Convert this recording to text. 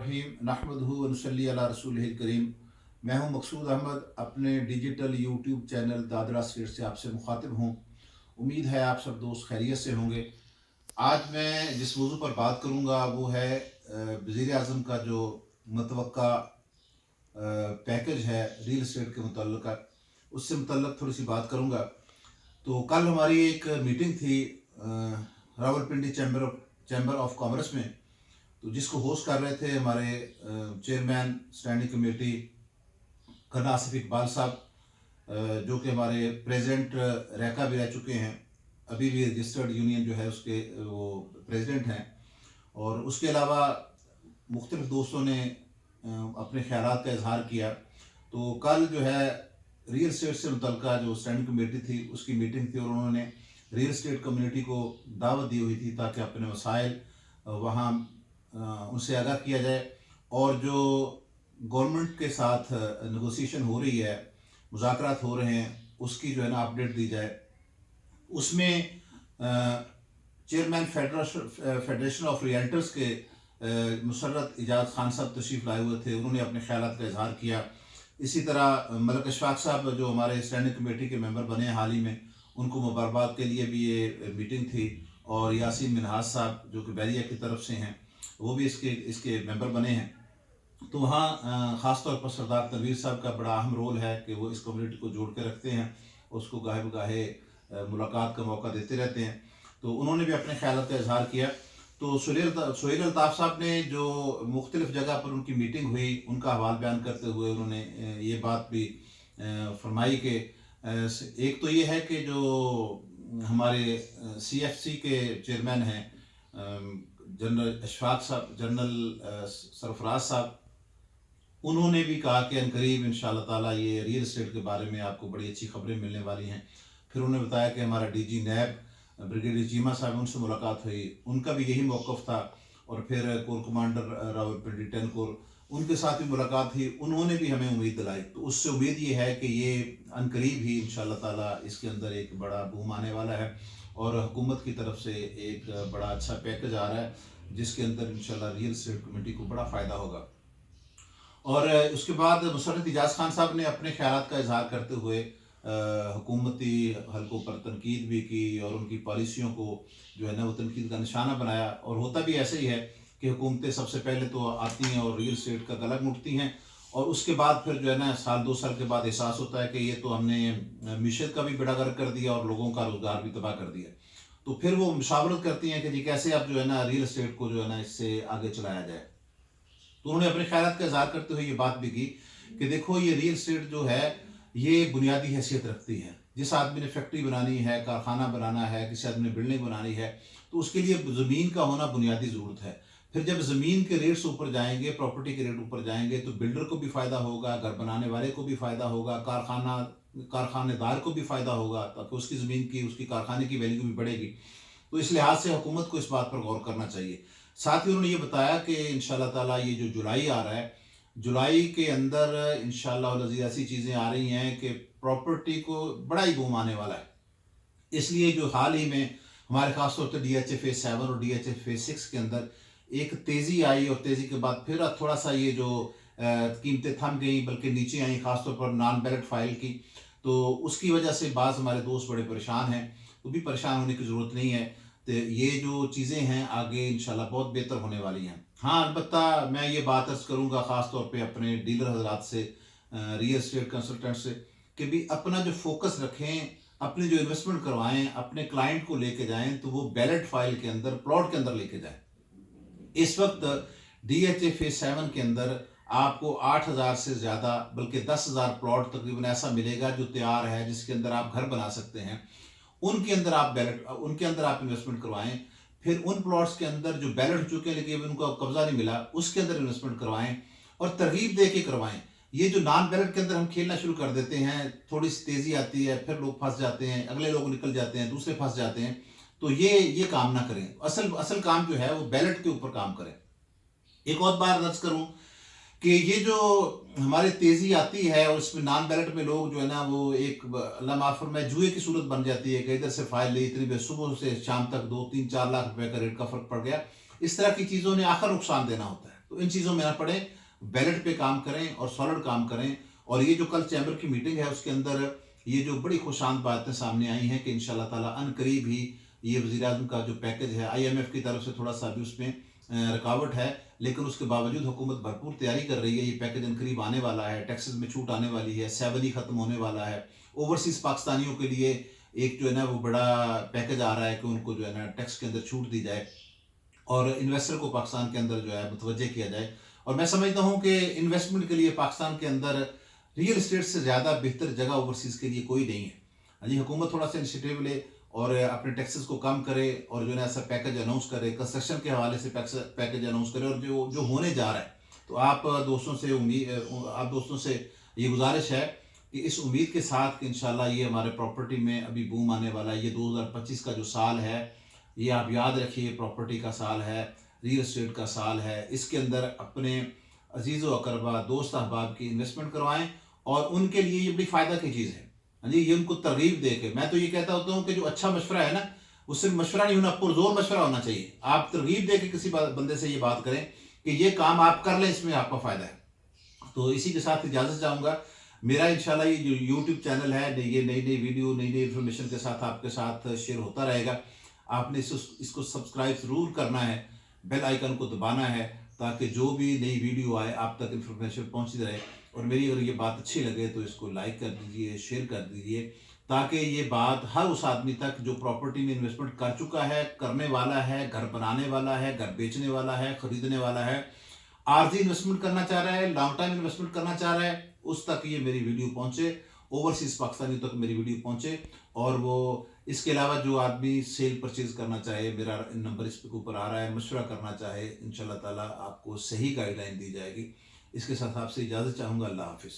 रहीम नहमदहु व नसल्ली अला रसूलिहिल करीम। मैं हूं मकसूद अहमद, अपने digital YouTube channel Dadra state से आपसे मुखातिब हूं। उम्मीद है आप सब दोस्त खैरियत से होंगे। आज मैं जिस मौजू पर बात करूंगा वो है वज़ीर आज़म का जो मतवक्का पैकेज है रियल इस्टेट के मुतल्लिक़, उससे मुतल्लिक़ थोड़ी सी बात करूंगा। तो कल हमारी एक मीटिंग थी रावलपिंडी चैम्बर ऑफ कॉमर्स में, तो जिसको होस्ट कर रहे थे हमारे चेयरमैन स्टैंडिंग कमेटी करना आसिफ इकबाल साहब, जो कि हमारे प्रेसिडेंट रैका भी रह चुके हैं, अभी भी रजिस्टर्ड यूनियन जो है उसके वो प्रेसिडेंट हैं। और उसके अलावा मुख्तलिफ दोस्तों ने अपने ख्यालात का इजहार किया। तो कल जो है रियल इस्टेट से मुतल्लिक़ जो स्टैंडिंग कमेटी थी उसकी मीटिंग थी, और उन्होंने रियल इस्टेट कम्युनिटी को दावत दी हुई थी ताकि अपने मसाइल वहाँ उनसे आगाह किया जाए, और जो गवर्नमेंट के साथ नेगोशिएशन हो रही है, मुज़ाकरात हो रहे हैं, उसकी जो है ना अपडेट दी जाए। उसमें चेयरमैन फेडरेशन ऑफ रियल्टर्स के मुसर्रत इजाज़ खान साहब तशरीफ़ लाए हुए थे, उन्होंने अपने ख्यालात का इजहार किया। इसी तरह मलक अशफाक साहब जो हमारे स्टैंडिंग कमेटी के मेंबर बने हाल ही में, उनको मुबारकबाद के लिए भी ये मीटिंग थी। और यासीन मिनहाज साहब जो कि बैरिया की तरफ से हैं, वो भी इसके मेंबर बने हैं। तो वहाँ ख़ास तौर पर सरदार तनवीर साहब का बड़ा अहम रोल है कि वो इस कम्युनिटी को जोड़ के रखते हैं, उसको गाहे बगाहे मुलाकात का मौका देते रहते हैं। तो उन्होंने भी अपने ख्यालात का इजहार किया। तो सुहेल अल्ताफ़ साहब ने जो मुख्तलिफ़ जगह पर उनकी मीटिंग हुई, उनका हवाल बयान करते हुए उन्होंने ये बात भी फरमाई कि एक तो ये है कि जो हमारे CFC के चेयरमैन हैं जनरल अशफाक साहब, जनरल सरफराज साहब, उन्होंने भी कहा कि अनकरीब इंशाअल्लाह ताला ये रियल इस्टेट के बारे में आपको बड़ी अच्छी खबरें मिलने वाली हैं। फिर उन्होंने बताया कि हमारा DG नैब ब्रिगेडियर चीमा साहब, उनसे मुलाकात हुई, उनका भी यही मौक़िफ़ था। और फिर कोर कमांडर रावलपिंडी 10 कोर, उनके साथ भी मुलाकात हुई, उन्होंने भी हमें उम्मीद दिलाई। तो उससे उम्मीद ये है कि ये अनकरीब ही इंशाअल्लाह ताला इसके अंदर एक बड़ा बूम आने वाला है, और हुकूमत की तरफ से एक बड़ा अच्छा पैकेज आ रहा है, जिसके अंदर इंशाअल्लाह रियल इस्टेट कमेटी को बड़ा फ़ायदा होगा। और उसके बाद मुसर्रत इजाज़ खान साहब ने अपने ख्यालात का इजहार करते हुए हुकूमती हलकों पर तनकीद भी की, और उनकी पॉलिसियों को जो है ना वो तनकीद का निशाना बनाया। और होता भी ऐसे ही है कि हुकूमतें सबसे पहले तो आती हैं और रियल इस्टेट का गला घुटती हैं, और उसके बाद फिर जो है ना साल 2 साल के बाद एहसास होता है कि ये तो हमने मीशत का भी बेड़ा गर्क कर दिया और लोगों का रोज़गार भी तबाह कर दिया। तो फिर वो मुशावरत करती हैं कि जी कैसे अब जो है ना रियल इस्टेट को जो है ना इससे आगे चलाया जाए। तो उन्होंने अपने ख्यालात का इजहार करते हुए ये बात भी की कि देखो ये रियल इस्टेट जो है ये बुनियादी हैसियत रखती है। जिस आदमी ने फैक्ट्री बनानी है, कारखाना बनाना है, किसी आदमी ने बिल्डिंग बनानी है, तो उसके लिए ज़मीन का होना बुनियादी ज़रूरत है। फिर जब ज़मीन के रेट्स ऊपर जाएंगे, प्रॉपर्टी के रेट ऊपर जाएंगे, तो बिल्डर को भी फ़ायदा होगा, घर बनाने वाले को भी फ़ायदा होगा, कारखानेदार को भी फ़ायदा होगा, ताकि उसकी ज़मीन की, उसकी कारखाने की वैल्यू भी बढ़ेगी। तो इस लिहाज से हुकूमत को इस बात पर गौर करना चाहिए। साथ ही उन्होंने ये बताया कि इंशाअल्लाह ताला ये जो जुलाई आ रहा है, जुलाई के अंदर इंशाअल्लाह अज़ीज़ ऐसी चीज़ें आ रही हैं कि प्रॉपर्टी को बड़ा ही बूम आने वाला है। इसलिए जो हाल ही में हमारे खास तौर पर DHA फेज़ 7 और DHA फेज़ 6 के अंदर एक तेज़ी आई, और तेज़ी के बाद फिर थोड़ा सा ये जो कीमतें थम गई बल्कि नीचे आई, ख़ासतौर पर नॉन बैलेट फाइल की। तो उसकी वजह से बाज़ हमारे दोस्त बड़े परेशान हैं, तो भी परेशान होने की ज़रूरत नहीं है। तो ये जो चीज़ें हैं आगे इंशाल्लाह बहुत बेहतर होने वाली हैं। हाँ, अलबत्ता मैं ये बात अर्ज़ करूँगा ख़ास तौर पे अपने डीलर हज़रात से, रियल एस्टेट कंसल्टेंट से, कि भी अपना जो फोकस रखें, अपनी जो इन्वेस्टमेंट करवाएं, अपने क्लाइंट को लेके जाएं, तो वो बैलेट फाइल के अंदर, प्लॉट के अंदर लेके जाएं। इस वक्त DHA फेज़ 7 के अंदर आपको 8,000 से ज़्यादा बल्कि 10,000 प्लॉट तकरीबन ऐसा मिलेगा जो तैयार है, जिसके अंदर आप घर बना सकते हैं। उनके अंदर आप इन्वेस्टमेंट करवाएं। फिर उन प्लॉट्स के अंदर जो बैलेट हो चुके हैं लेकिन अभी उनको कब्जा नहीं मिला, उसके अंदर इन्वेस्टमेंट करवाएं, और तरगीब दे के करवाएं। ये जो नॉन बैलेट के अंदर हम खेलना शुरू कर देते हैं, थोड़ी सी तेज़ी आती है, फिर लोग फंस जाते हैं, अगले लोग निकल जाते हैं, दूसरे फंस जाते हैं। तो ये काम ना करें। असल काम जो है वो बैलेट के ऊपर काम करें। एक और बार अर्ज करूं कि ये जो हमारी तेज़ी आती है और इसमें नॉन बैलेट में लोग जो है ना वो एक अल्लाह माफ़ फरमाए जुए की सूरत बन जाती है कि इधर से फाइल ली, इतनी देर सुबह से शाम तक 2-3-4 लाख रुपए का रेट का फ़र्क पड़ गया। इस तरह की चीज़ों ने आखिर नुकसान देना होता है। تو ان چیزوں میں نہ پڑیں، بیلٹ پہ کام کریں اور سالڈ کام کریں. اور یہ جو کل چیمبر کی میٹنگ ہے اس کے اندر یہ جو بڑی خوش آمد باتیں سامنے آئی ہیں کہ انشاءاللہ تعالیٰ ان قریب ہی یہ وزیر اعظم کا جو پیکج ہے IMF کی طرف سے تھوڑا سا بھی اس میں رکاوٹ ہے، لیکن اس کے باوجود حکومت بھرپور تیاری کر رہی ہے. یہ پیکج ان قریب آنے والا ہے، ٹیکسز میں چھوٹ آنے والی ہے، 7E ختم ہونے والا ہے. اوورسیز پاکستانیوں کے لیے ایک جو ہے نا وہ بڑا پیکج آ رہا ہے کہ ان کو جو ہے نا ٹیکس کے اندر چھوٹ دی جائے اور انویسٹر کو پاکستان کے اندر جو ہے متوجہ کیا جائے. اور میں سمجھتا ہوں کہ انویسٹمنٹ کے لیے پاکستان کے اندر ریئل اسٹیٹ سے زیادہ بہتر جگہ اوورسیز کے لیے کوئی نہیں ہے. جی حکومت تھوڑا سا انیشیٹو لے اور اپنے ٹیکسز کو کم کرے اور جو ہے نا ایسا پیکج اناؤنس کرے، کنسٹرکشن کے حوالے سے پیکج اناؤنس کرے. اور جو ہونے جا رہا ہے تو آپ دوستوں سے یہ گزارش ہے کہ اس امید کے ساتھ کہ انشاءاللہ یہ ہمارے پراپرٹی میں ابھی بوم آنے والا ہے. یہ 2025 کا جو سال ہے یہ آپ یاد رکھیے پراپرٹی کا سال ہے، ریئل اسٹیٹ کا سال ہے. اس کے اندر اپنے عزیز و اقربا دوست احباب کی انویسٹمنٹ کروائیں اور ان کے لیے یہ بڑی فائدہ کی چیز ہے. جی یہ ان کو ترغیب دے کے، میں تو یہ کہتا ہوتا ہوں کہ جو اچھا مشورہ ہے نا اس سے مشورہ نہیں ہونا، پرزور مشورہ ہونا چاہیے. آپ ترغیب دے کے کسی بندے سے یہ بات کریں کہ یہ کام آپ کر لیں، اس میں آپ کا فائدہ ہے. تو اسی کے ساتھ اجازت چاہوں گا. میرا انشاءاللہ یہ جو یوٹیوب چینل ہے یہ نئی ویڈیو نئی انفارمیشن کے ساتھ آپ کے ساتھ شیئر ہوتا رہے گا. آپ نے اس کو سبسکرائب ضرور کرنا ہے، بیل آئیکن کو دبانا ہے تاکہ جو بھی نئی ویڈیو آئے آپ تک انفارمیشن پہنچتی رہے. اور میری اگر یہ بات اچھی لگے تو اس کو لائک کر دیجئے، شیئر کر دیجئے تاکہ یہ بات ہر اس آدمی تک جو پراپرٹی میں انویسٹمنٹ کر چکا ہے، کرنے والا ہے، گھر بنانے والا ہے، گھر بیچنے والا ہے، خریدنے والا ہے، عارضی انویسٹمنٹ کرنا چاہ رہا ہے، لانگ ٹائم انویسٹمنٹ کرنا چاہ رہا ہے، اس تک یہ میری ویڈیو پہنچے، اوورسیز پاکستانیوں تک میری ویڈیو پہنچے. اور وہ اس کے علاوہ جو آدمی سیل پرچیز کرنا چاہے، میرا نمبر اس پہ اوپر آ رہا ہے، مشورہ کرنا چاہے، انشاءاللہ تعالیٰ آپ کو صحیح گائیڈ لائن دی جائے گی. اس کے ساتھ آپ سے اجازت چاہوں گا. اللہ حافظ.